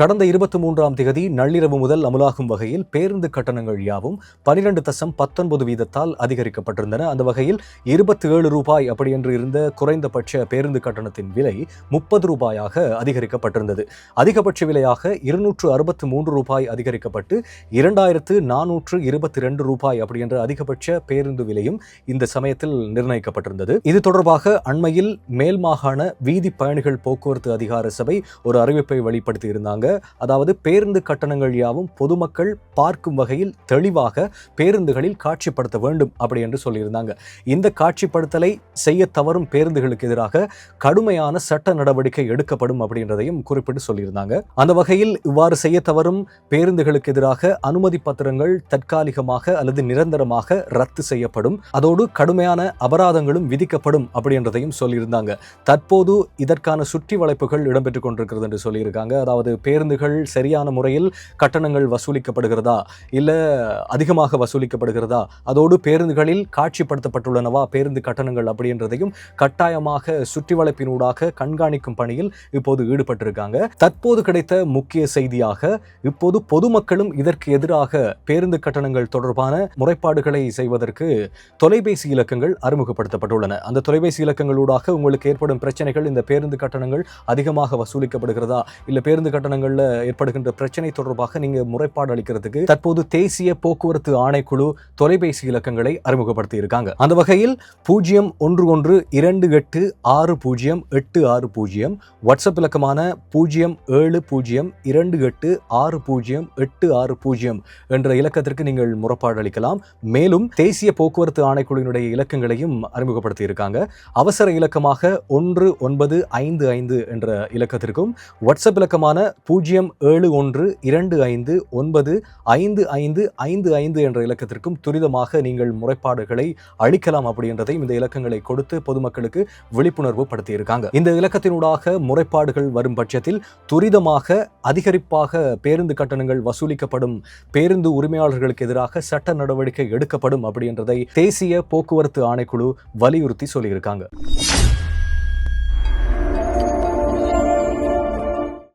கடந்த 23ஆம் தேதி நள்ளிரவு முதல் அமலாகும் வகையில் பேருந்து கட்டணங்கள் யாவும் 12.19 வீதத்தால் அதிகரிக்கப்பட்டிருந்தன. அந்த வகையில் 27 ரூபாய் அப்படி என்று இருந்த குறைந்தபட்ச பேருந்து கட்டணத்தின் விலை 30 ரூபாயாக அதிகரிக்கப்பட்டிருந்தது. அதிகபட்ச விலையாக 263 ரூபாய் அதிகரிக்கப்பட்டு 2422 ரூபாய் அப்படி என்ற அதிகபட்ச பேருந்து விலையும் இந்த சமயத்தில் நிர்ணயிக்கப்பட்டிருந்தது. இது தொடர்பாக அண்மையில் மேல் மாகாண வீதி பயணிகள் போக்குவரத்து அதிகார சபை ஒரு அறிவிப்பை வெளிப்படுத்தி இருந்தாங்க. அதாவது பேருந்து கட்டணங்கள் யாவும் பொதுமக்கள் பார்க்கும் வகையில் தெளிவாக பேருந்துகளில் காட்சிப்படுத்த வேண்டும் அப்படி என்று சொல்லியிருந்தாங்க. இந்த காட்சிப்படுத்தலை செய்ய தவறும் பேருந்துகளுக்கு எதிராக கடுமையான சட்ட நடவடிக்கை எடுக்கப்படும் அப்படின்றதையும் குறிப்பிட்டு சொல்லியிருந்தாங்க. அந்த வகையில் இவ்வாறு செய்ய தவறும் பேருந்துகளுக்கு எதிராக அனுமதி பத்திரங்கள் தற்காலிகமாக அல்லது நிரந்தரமாக ரத்து செய்யப்படும், அதோடு கடுமையான அபராதங்களும் விதிக்கப்படும் அப்படின்றதையும் சொல்லியிருந்தாங்க. தற்போது இதற்கான சுற்றி வளைப்புகள் இடம்பெற்றுக் கொண்டிருக்கிறது என்று சொல்லியிருக்காங்க. அதாவது பேருந்துகள் சரியான முறையில் கட்டணங்கள் வசூலிக்கப்படுகிறதா இல்ல அதிகமாக வசூலிக்கப்படுகிறதா, அதோடு பேருந்துகளில் காட்சிப்படுத்தப்பட்டுள்ளனவா பேருந்து கட்டணங்கள் அப்படின்றதையும் கட்டாயமாக சுற்றி வளைப்பினூடாக கண்காணிக்கும் பணியில் இப்போது ஈடுபட்டிருக்காங்க. தற்போது கிடைத்த முக்கிய செய்தியாக இப்போது பொதுமக்களும் இதற்கு எதிராக பேருந்து கட்டணங்கள் தொடர்பான முறைப்பாடுகளை செய்வதற்கு தொலைபேசி இலக்கங்கள் அறிமுகப்படுத்தப்பட்டுள்ளன. அந்த தொலைபேசி இலக்கங்களூடாக உங்களுக்கு ஏற்படும் பிரச்சனைகள், இந்த பேருந்து கட்டணங்கள் அதிகமாக வசூலிக்கப்படுகிறதா இல்ல பேருந்து கட்டணங்கள்ல ஏற்படுகின்ற பிரச்சனை தொடர்பாக நீங்க முறைப்பாடு அளிக்கிறதுக்கு தற்போது தேசிய போக்குவரத்து ஆணைக்குழு தொலைபேசி இலக்கங்களை அறிமுகப்படுத்தி இருக்காங்க. அந்த வகையில் 0111286080, வாட்ஸ்அப் இலக்கமான 0702860860 என்ற இலக்கத்திற்கு நீங்கள் முறைப்பாடு அளிக்கலாம். மேலும் தேசிய போக்குவரத்து ஆணைக்குழுவினுடைய இலக்கங்களையும் அறிமுகப்படுத்தி இருக்காங்க. அவசர இலக்கமாக 1955 என்ற இலக்கத்திற்கும், வாட்ஸ்அப் இலக்கமான 0712595555 என்ற இலக்கத்திற்கும் துரிதமாக நீங்கள் முறைப்பாடுகளை அளிக்கலாம் அப்படின்றதையும் இந்த இலக்கங்களை கொடுத்து பொதுமக்களுக்கு விழிப்புணர்வு படுத்தி இருக்காங்க. இந்த இலக்கத்தினூடாக முறைப்பாடுகள் வரும் பட்சத்தில் துரிதமாக அதிகரிப்பாக பேருந்து கட்டணங்கள் வசூலிக்கப்படும், பேருந்து உரிமையாளர்களுக்கு எதிராக சட்ட நடவடிக்கை எடுக்கப்படும் அப்படின்றதை தேசிய போக்குவரத்து ஆணைக்குழு வலியுறுத்தி சொல்லியிருக்காங்க.